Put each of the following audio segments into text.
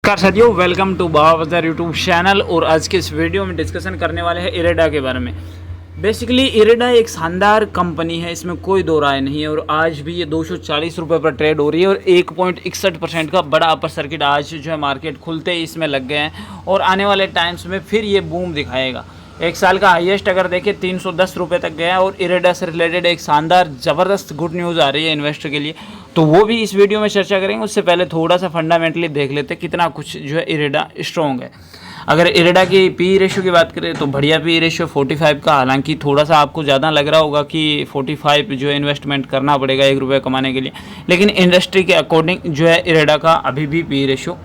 नमस्कार साथियों, welcome to बाबा बाजार यूट्यूब चैनल। और आज के इस वीडियो में डिस्कशन करने वाले हैं इरेडा के बारे में। बेसिकली इरेडा एक शानदार कंपनी है, इसमें कोई दो राय नहीं है। और आज भी ये 240 रुपये पर ट्रेड हो रही है और 1.61% का बड़ा अपर सर्किट आज जो है मार्केट खुलते ही इसमें लग गए हैं और आने वाले टाइम्स में फिर ये बूम दिखाएगा। एक साल का हाईएस्ट अगर देखें 310 रुपये तक गया और इरेडा से रिलेटेड एक शानदार ज़बरदस्त गुड न्यूज़ आ रही है इन्वेस्टर के लिए, तो वो भी इस वीडियो में चर्चा करेंगे। उससे पहले थोड़ा सा फंडामेंटली देख लेते हैं कितना कुछ जो है इरेडा स्ट्रॉन्ग है। अगर इरेडा की पी रेशियो की बात करें तो बढ़िया पी रेशियो 45 का, हालांकि थोड़ा सा आपको ज़्यादा लग रहा होगा कि 45 जो है इन्वेस्टमेंट करना पड़ेगा 1 रुपये कमाने के लिए, लेकिन इंडस्ट्री के अकॉर्डिंग जो है इरेडा का अभी भी पी रेशियो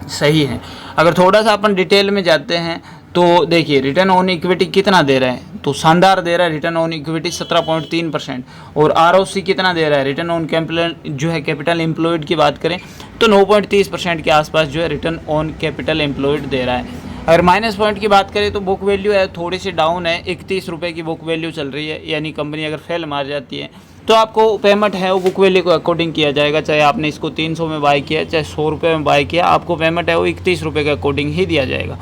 सही है। अगर थोड़ा सा अपन डिटेल में जाते हैं तो देखिए रिटर्न ऑन इक्विटी कितना दे रहा है, तो शानदार दे रहा है। रिटर्न ऑन इक्विटी 17.3% और आरओसी कितना दे रहा है, रिटर्न ऑन कैपिटल जो है कैपिटल एम्प्लॉयड की बात करें तो 9.30% के आसपास जो है रिटर्न ऑन कैपिटल एम्प्लॉयड दे रहा है। अगर माइनस पॉइंट की बात करें तो बुक वैल्यू है थोड़ी सी डाउन है, 31 रुपये की बुक वैल्यू चल रही है। यानी कंपनी अगर फेल मार जाती है तो आपको पेमेंट है वो बुक वैल्यू को अकॉर्डिंग किया जाएगा। चाहे आपने इसको 300 में बाय किया चाहे 100 रुपये में बाय किया, आपको पेमेंट है वो 31 रुपये के अकॉर्डिंग ही दिया जाएगा।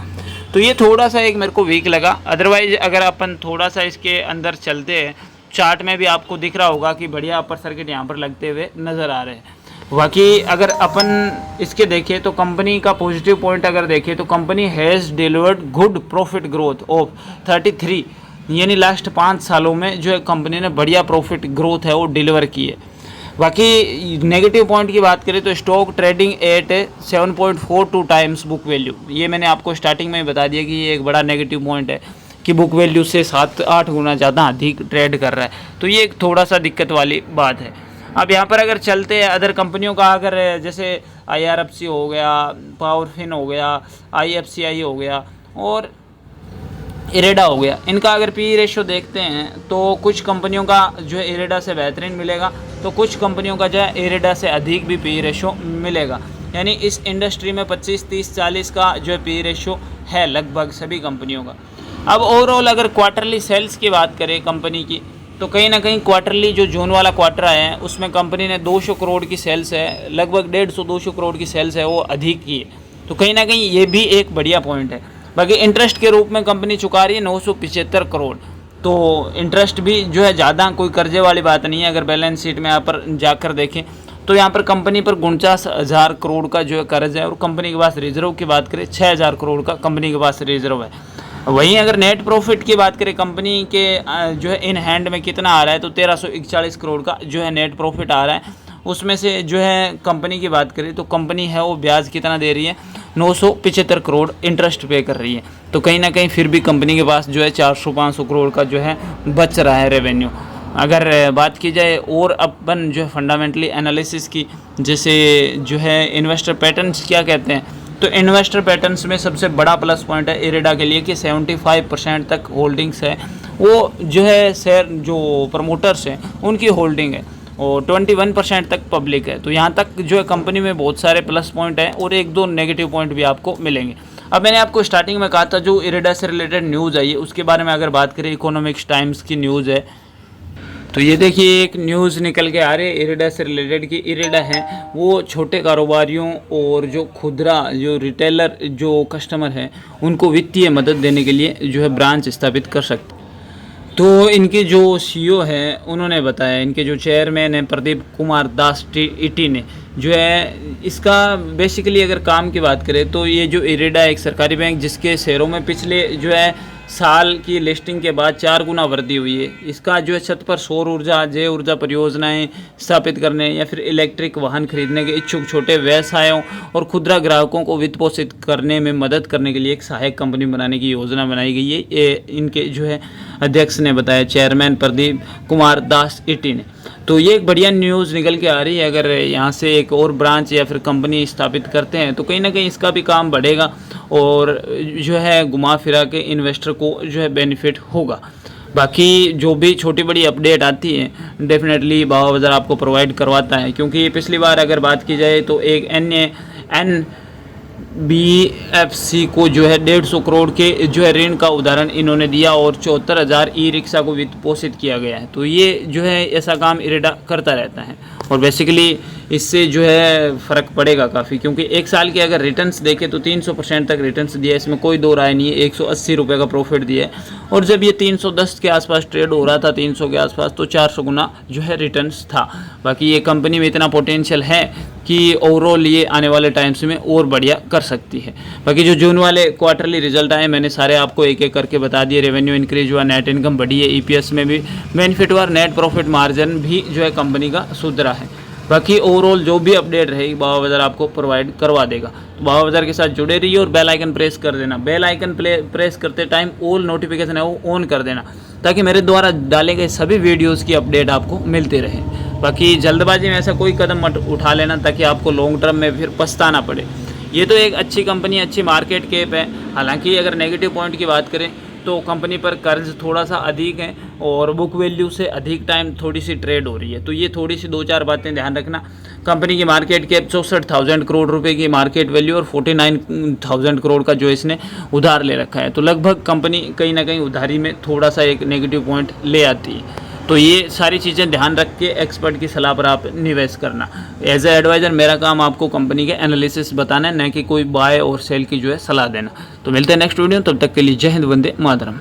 तो ये थोड़ा सा एक मेरे को वीक लगा। अदरवाइज अगर अपन थोड़ा सा इसके अंदर चलते हैं, चार्ट में भी आपको दिख रहा होगा कि बढ़िया अपर सर्किट यहाँ पर लगते हुए नज़र आ रहे हैं। बाकी अगर अपन इसके देखें तो कंपनी का पॉजिटिव पॉइंट अगर देखें तो company has delivered good profit growth of 33, यानी लास्ट 5 सालों में जो है कंपनी ने बढ़िया प्रॉफिट ग्रोथ है वो डिलीवर की है। बाकी नेगेटिव पॉइंट की बात करें तो stock trading at 7.42 times book value, ये मैंने आपको स्टार्टिंग में ही बता दिया कि ये एक बड़ा नेगेटिव पॉइंट है कि बुक वैल्यू से 7-8 गुना ज़्यादा अधिक ट्रेड कर रहा है। तो ये एक थोड़ा सा दिक्कत वाली बात है। अब यहाँ पर अगर चलते हैं अदर कंपनियों का, अगर जैसे IRFC हो गया, पावरफिन हो गया, IFCI हो गया और इरेडा हो गया, इनका अगर पी रेशियो देखते हैं तो कुछ कंपनियों का जो है इरेडा से बेहतरीन मिलेगा, तो कुछ कंपनियों का जो है इरेडा से अधिक भी पी रेशियो मिलेगा। यानी इस इंडस्ट्री में 25, 30, 40 का जो है पी रेशियो है लगभग सभी कंपनियों का। अब ओवरऑल अगर क्वार्टरली सेल्स की बात करें कंपनी की, तो कहीं ना कहीं क्वार्टरली जो जून वाला क्वार्टर आया है उसमें कंपनी ने 200 करोड़ की सेल्स है, लगभग 150-200 करोड़ की सेल्स है वो अधिक की है। तो कहीं ना कहीं ये भी एक बढ़िया पॉइंट है। बाकी इंटरेस्ट के रूप में कंपनी चुका रही है 975 करोड़, तो इंटरेस्ट भी जो है ज़्यादा कोई कर्जे वाली बात नहीं है। अगर बैलेंस शीट में यहाँ पर जाकर देखें तो यहाँ पर कंपनी पर 49,000 करोड़ का जो है कर्ज है और कंपनी के पास रिजर्व की बात करें 6,000 करोड़ का कंपनी के पास रिजर्व है। वहीं अगर नेट प्रॉफिट की बात करें कंपनी के जो है इन हैंड में कितना आ रहा है तो 1341 करोड़ का जो है नेट प्रॉफिट आ रहा है। उसमें से जो है कंपनी की बात करें तो कंपनी है वो ब्याज कितना दे रही है, 975 करोड़ इंटरेस्ट पे कर रही है। तो कहीं ना कहीं फिर भी कंपनी के पास जो है 400-500 करोड़ का जो है बच रहा है रेवेन्यू। अगर बात की जाए और अपन जो है फंडामेंटली एनालिसिस की, जैसे जो है इन्वेस्टर पैटर्न्स क्या कहते हैं, तो इन्वेस्टर पैटर्न्स में सबसे बड़ा प्लस पॉइंट है इरेडा के लिए कि 75% तक होल्डिंग्स है वो जो है शेयर जो प्रमोटर्स हैं उनकी होल्डिंग है और 21% तक पब्लिक है। तो यहाँ तक जो है कंपनी में बहुत सारे प्लस पॉइंट हैं और 1-2 नेगेटिव पॉइंट भी आपको मिलेंगे। अब मैंने आपको स्टार्टिंग में कहा था जो इरेडा से रिलेटेड न्यूज़ आई है उसके बारे में अगर बात करें, इकोनॉमिक्स टाइम्स की न्यूज़ है, तो ये देखिए एक न्यूज़ निकल के आ रही है इरेडा से रिलेटेड कि इरेडा है वो छोटे कारोबारियों और जो खुदरा जो रिटेलर जो कस्टमर हैं उनको वित्तीय मदद देने के लिए जो है ब्रांच स्थापित कर सकते। तो इनके जो CEO है उन्होंने बताया, इनके जो चेयरमैन हैं प्रदीप कुमार दास इटी ने जो है इसका बेसिकली अगर काम की बात करें तो ये जो इरेडा एक सरकारी बैंक जिसके शेयरों में पिछले जो है साल की लिस्टिंग के बाद 4 गुना वृद्धि हुई है। इसका जो है छत पर सौर ऊर्जा, जैव ऊर्जा परियोजनाएं स्थापित करने या फिर इलेक्ट्रिक वाहन खरीदने के इच्छुक छोटे व्यवसायों और खुदरा ग्राहकों को वित्त पोषित करने में मदद करने के लिए एक सहायक कंपनी बनाने की योजना बनाई गई है। ये इनके जो है अध्यक्ष ने बताया, चेयरमैन प्रदीप कुमार दास इटी ने। तो ये एक बढ़िया न्यूज़ निकल के आ रही है। अगर यहाँ से एक और ब्रांच या फिर कंपनी स्थापित करते हैं तो कहीं ना कहीं इसका भी काम बढ़ेगा और जो है घुमा फिरा के इन्वेस्टर को जो है बेनिफिट होगा। बाकी जो भी छोटी बड़ी अपडेट आती है डेफिनेटली बाबा बाजार आपको प्रोवाइड करवाता है, क्योंकि पिछली बार अगर बात की जाए तो एक NBFC को जो है 150 करोड़ के जो है ऋण का उदाहरण इन्होंने दिया और 74,000 ई-रिक्शा को वित्त पोषित किया गया है। तो ये जो है ऐसा काम इरेडा करता रहता है और बेसिकली इससे जो है फ़र्क पड़ेगा काफ़ी, क्योंकि एक साल के अगर रिटर्न्स देखें तो 300% तक रिटर्न्स दिया है, इसमें कोई दो राय नहीं है। 180 रुपये का प्रॉफिट दिया है, और जब ये 310 के आसपास ट्रेड हो रहा था, 300 के आसपास, तो 400 गुना जो है रिटर्न्स था। बाकी ये कंपनी में इतना पोटेंशियल है कि ओवरऑल ये आने वाले टाइम्स में और बढ़िया कर सकती है। बाकी जो जून वाले क्वार्टरली रिजल्ट आए मैंने सारे आपको एक एक करके बता दिए। रेवेन्यू इंक्रीज हुआ, नेट इनकम बढ़ी है, ईपीएस में भी बेनिफिट हुआ, नेट प्रॉफिट मार्जिन भी जो है कंपनी का सुधरा है। बाकी ओवरऑल जो भी अपडेट रहेगी बाबा बाजार आपको प्रोवाइड करवा देगा। तो बाबा बाजार के साथ जुड़े रहिए और बेल आइकन प्रेस कर देना। बेल आइकन प्रेस करते टाइम ऑल नोटिफिकेशन है वो ऑन कर देना, ताकि मेरे द्वारा डाले गए सभी वीडियोज़ की अपडेट आपको मिलती रहे। बाकी जल्दबाजी में ऐसा कोई कदम मत उठा लेना, ताकि आपको लॉन्ग टर्म में फिर पछताना पड़े। ये तो एक अच्छी कंपनी, अच्छी मार्केट कैप है। हालांकि अगर नेगेटिव पॉइंट की बात करें तो कंपनी पर कर्ज थोड़ा सा अधिक है और बुक वैल्यू से अधिक टाइम थोड़ी सी ट्रेड हो रही है। तो ये थोड़ी सी 2-4 बातें ध्यान रखना। कंपनी की मार्केट कैप 64,000 करोड़ रुपए की मार्केट वैल्यू और 49,000 करोड़ का जो इसने उधार ले रखा है। तो लगभग कंपनी कहीं ना कहीं उधारी में थोड़ा सा एक नेगेटिव पॉइंट ले आती है। तो ये सारी चीज़ें ध्यान रख के एक्सपर्ट की सलाह पर आप निवेश करना। एज ए एडवाइज़र मेरा काम आपको कंपनी के एनालिसिस बताना है, न कि कोई बाय और सेल की जो है सलाह देना। तो मिलते हैं नेक्स्ट वीडियो, तब तक के लिए जय हिंद, वंदे मातरम।